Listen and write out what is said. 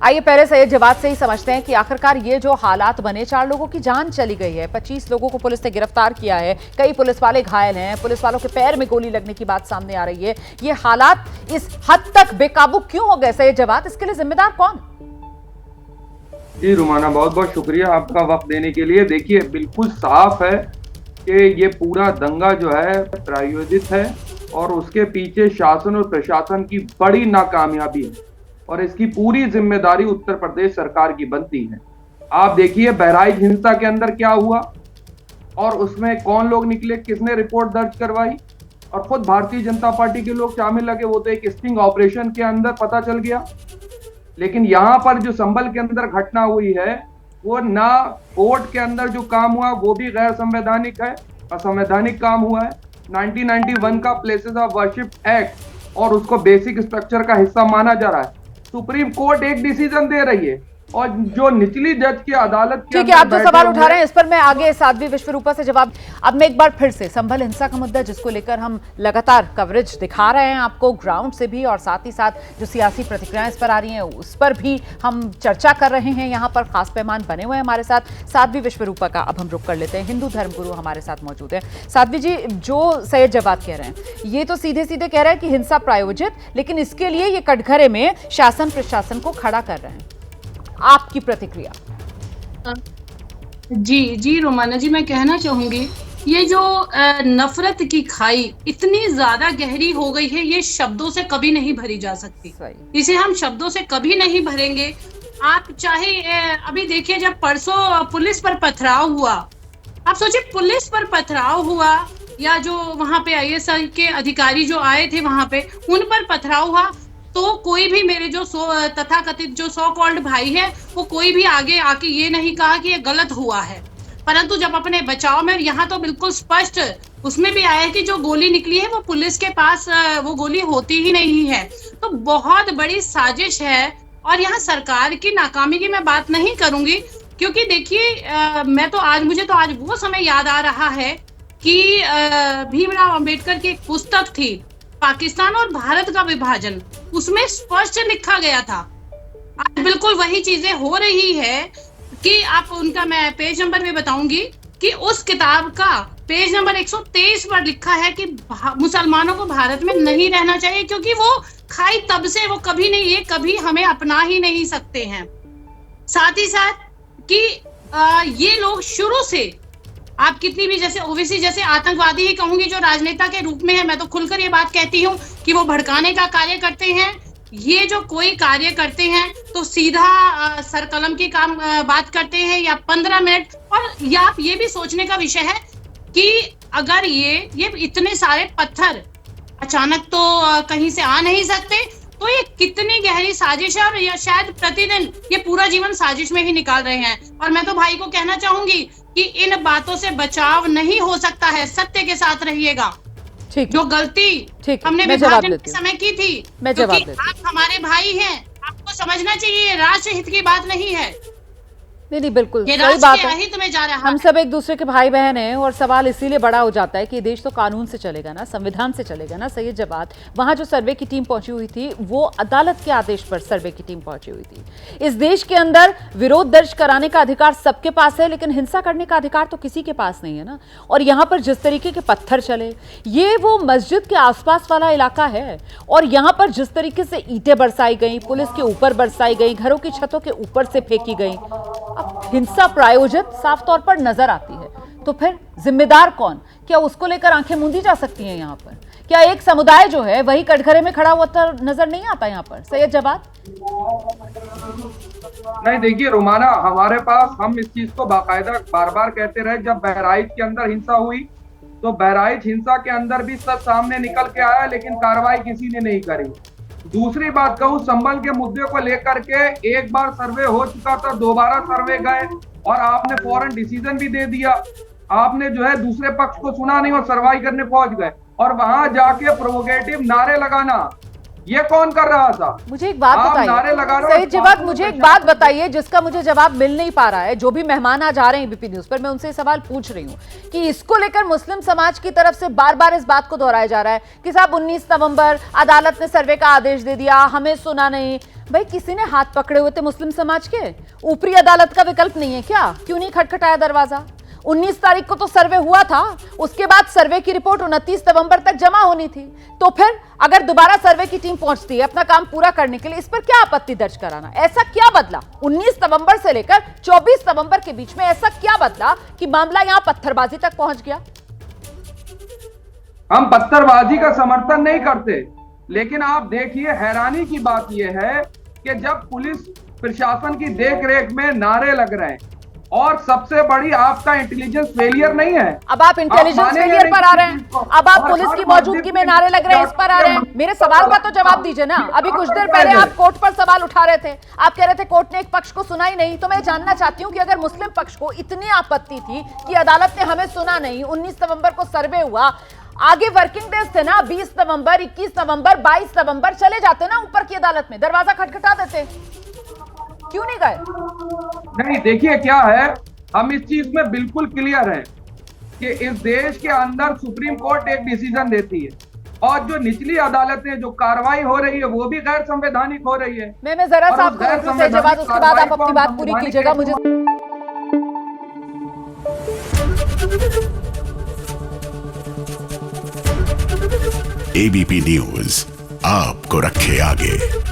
आइए पहले सैयद जवाद से ही समझते हैं कि आखिरकार ये जो हालात बने, 4 लोगों की जान चली गई है, 25 लोगों को पुलिस ने गिरफ्तार किया है, कई पुलिस वाले घायल हैं, पुलिस वालों के पैर में गोली लगने की बात सामने आ रही है। ये हालात इस हद तक बेकाबू क्यों हो गए सैयद जवाद, इसके लिए जिम्मेदार कौन? जी रुमाना, बहुत बहुत शुक्रिया आपका वक्त देने के लिए। देखिए, बिल्कुल साफ है कि ये पूरा दंगा जो है प्रायोजित है और उसके पीछे शासन और प्रशासन की बड़ी नाकामयाबी है और इसकी पूरी जिम्मेदारी उत्तर प्रदेश सरकार की बनती है। आप देखिए बहराइच हिंसा के अंदर क्या हुआ और उसमें कौन लोग निकले, किसने रिपोर्ट दर्ज करवाई और खुद भारतीय जनता पार्टी के लोग शामिल लगे। वो तो एक स्टिंग ऑपरेशन के अंदर पता चल गया। लेकिन यहाँ पर जो संभल के अंदर घटना हुई है, वो ना कोर्ट के अंदर जो काम हुआ वो भी गैर संवैधानिक है, असंवैधानिक काम हुआ है। 1991 का प्लेसेस ऑफ वर्शिप एक्ट और उसको बेसिक स्ट्रक्चर का हिस्सा माना जा रहा है। सुप्रीम कोर्ट एक डिसीजन दे रही है और जो निचली जज की अदालत के ठीक है, आप जो सवाल उठा रहे हैं इस पर मैं आगे साध्वी विश्वरूपा से जवाब। अब मैं एक बार फिर से संभल हिंसा का मुद्दा, जिसको लेकर हम लगातार कवरेज दिखा रहे हैं आपको ग्राउंड से भी, और साथ ही साथ जो सियासी प्रतिक्रियाएं इस पर आ रही हैं उस पर भी हम चर्चा कर रहे हैं। यहाँ पर खास पैमान बने हुए हैं हमारे साथ साध्वी विश्वरूपा का। अब हम रुक कर लेते हैं, हिंदू धर्मगुरु हमारे साथ मौजूद है। साध्वी जी, जो सैयद जवाद कह रहे हैं ये तो सीधे सीधे कह रहे हैं कि हिंसा प्रायोजित, लेकिन इसके लिए ये कटघरे में शासन प्रशासन को खड़ा कर रहे हैं। आपकी प्रतिक्रिया? जी रोमाना जी, मैं कहना चाहूंगी ये जो नफरत की खाई इतनी ज्यादा गहरी हो गई है, ये शब्दों से कभी नहीं भरी जा सकती। इसे हम शब्दों से कभी नहीं भरेंगे। आप चाहे अभी देखिए, जब परसों पुलिस पर पथराव हुआ, आप सोचिए पुलिस पर पथराव हुआ या जो वहां पे आईएसआई के अधिकारी जो आए थे वहां पे, उन पर पथराव हुआ, तो कोई भी मेरे जो तथाकथित जो सो कॉल्ड भाई है, वो कोई भी आगे आके ये नहीं कहा कि ये गलत हुआ है। परंतु जब अपने बचाव में, यहाँ तो बिल्कुल स्पष्ट उसमें भी आया है कि जो गोली निकली है वो पुलिस के पास वो गोली होती ही नहीं है। तो बहुत बड़ी साजिश है। और यहाँ सरकार की नाकामी की मैं बात नहीं करूंगी, क्योंकि देखिए मुझे तो आज वो समय याद आ रहा है कि भीमराव अंबेडकर की एक पुस्तक थी, पाकिस्तान और भारत का विभाजन, उसमें स्पष्ट लिखा गया था। आज बिल्कुल वही चीजें हो रही है कि आप उनका मैं पेज नंबर भी बताऊंगी कि उस किताब का पेज नंबर 123 पर लिखा है कि मुसलमानों को भारत में नहीं रहना चाहिए, क्योंकि वो खाई तब से वो कभी नहीं, ये कभी हमें अपना ही नहीं सकते हैं। साथ ही साथ कि ये लोग शुरू से, आप कितनी भी जैसे ओवैसी जैसे आतंकवादी ही कहूंगी जो राजनेता के रूप में है, मैं तो खुलकर ये बात कहती हूँ कि वो भड़काने का कार्य करते हैं। ये जो कोई कार्य करते हैं तो सीधा सरकलम की बात करते हैं या 15 मिनट। और या आप ये भी सोचने का विषय है कि अगर ये इतने सारे पत्थर अचानक तो कहीं से आ नहीं सकते, तो ये कितनी गहरी साजिश है। और ये शायद प्रतिदिन ये पूरा जीवन साजिश में ही निकाल रहे हैं। और मैं तो भाई को कहना चाहूंगी कि इन बातों से बचाव नहीं हो सकता है, सत्य के साथ रहिएगा। जो गलती हमने विभाजन के समय की थी, क्योंकि आप हमारे भाई हैं, आपको समझना चाहिए राष्ट्रहित की बात नहीं है। नहीं, बिल्कुल सही बात है। हम सब एक दूसरे के भाई बहन हैं और सवाल इसीलिए बड़ा हो जाता है कि देश तो कानून से चलेगा ना, संविधान से चलेगा ना। सैयद जवाद, वहां जो सर्वे की टीम पहुंची हुई थी वो अदालत के आदेश पर सर्वे की टीम पहुंची हुई थी। इस देश के अंदर विरोध दर्ज कराने का अधिकार सबके पास है, लेकिन हिंसा करने का अधिकार तो किसी के पास नहीं है ना। और यहाँ पर जिस तरीके के पत्थर चले, ये वो मस्जिद के आसपास वाला इलाका है, और यहाँ पर जिस तरीके से ईंटें बरसाई गई, पुलिस के ऊपर बरसाई गई, घरों की छतों के ऊपर से फेंकी गई, अब हिंसा प्रायोजित साफ तौर पर नजर आती है। तो फिर जिम्मेदार कौन? क्या उसको लेकर आंखें मूंदी जा सकती हैं? यहाँ पर क्या एक समुदाय जो है वही कटघरे में खड़ा हुआ नजर नहीं आता यहाँ पर? सैयद जवाद? नहीं, देखिए रुमाना, हमारे पास, हम इस चीज को बाकायदा बार बार कहते रहे, जब बहराइच के अंदर हिंसा हुई तो बहराइच हिंसा के अंदर भी सब सामने निकल के आया, लेकिन कार्रवाई किसी ने नहीं करी। दूसरी बात कहूं, संभल के मुद्दे को लेकर के एक बार सर्वे हो चुका था, दोबारा सर्वे गए और आपने फौरन डिसीजन भी दे दिया। आपने जो है दूसरे पक्ष को सुना नहीं और सर्वाई करने पहुंच गए, और वहां जाके प्रोवोकेटिव नारे लगाना ये कौन कर रहा था? मुझे एक बात आप नारे लगा बताइए रहे हो, सही जवाब, मुझे एक बात बताइए जिसका मुझे जवाब मिल नहीं पा रहा है। जो भी मेहमान आज आ रहे हैं एबीपी न्यूज पर, मैं उनसे सवाल पूछ रही हूँ कि इसको लेकर मुस्लिम समाज की तरफ से बार बार इस बात को दोहराया जा रहा है कि साहब 19 नवंबर अदालत ने सर्वे का आदेश दे दिया, हमें सुना नहीं। भाई किसी ने हाथ पकड़े हुए थे मुस्लिम समाज के? ऊपरी अदालत का विकल्प नहीं है क्या? क्यों नहीं खटखटाया दरवाजा? 19 तारीख को तो सर्वे हुआ था, उसके बाद सर्वे की रिपोर्ट 29 नवंबर तक जमा होनी थी। तो फिर अगर दोबारा सर्वे की टीम पहुंचती है अपना काम पूरा करने के लिए, इस पर क्या आपत्ति दर्ज कराना? ऐसा क्या बदला 19 नवंबर से लेकर 24 नवंबर के बीच में? ऐसा क्या बदला कि मामला यहां पत्थरबाजी तक पहुंच गया? हम पत्थरबाजी का समर्थन नहीं करते, लेकिन आप देखिए हैरानी की बात यह है कि जब पुलिस प्रशासन की देखरेख में नारे लग रहे हैं, और सबसे बड़ी आपका इंटेलिजेंस फेलियर नहीं है। अब आप इंटेलिजेंस फेलियर पर आ रहे हैं, अब आप पुलिस की मौजूदगी में नारे लग रहे हैं, इस पर आ रहे हैं। मेरे सवाल का तो जवाब दीजिए ना। अभी कुछ देर पहले आप कोर्ट पर सवाल उठा रहे थे, आप कह रहे थे कोर्ट ने एक पक्ष को सुना ही नहीं। तो मैं जानना चाहती हूँ कि अगर मुस्लिम पक्ष को इतनी आपत्ति थी कि अदालत ने हमें सुना नहीं, 19 नवंबर को सर्वे हुआ, आगे वर्किंग डेज थे ना, 20 नवंबर, 21 नवंबर, 22 नवंबर, चले जाते ना ऊपर की अदालत में, दरवाजा खटखटा देते, क्यों नहीं गए? नहीं, देखिए क्या है, हम इस चीज में बिल्कुल क्लियर हैं कि इस देश के अंदर सुप्रीम कोर्ट एक डिसीजन देती है, और जो निचली अदालतें जो कार्रवाई हो रही है वो भी गैर संवैधानिक हो रही है। मैं जरा सा आपको जवाब, उसके बाद आप अपनी बात पूरी कीजिएगा। मुझे एबीपी न्यूज आपको रखे आगे।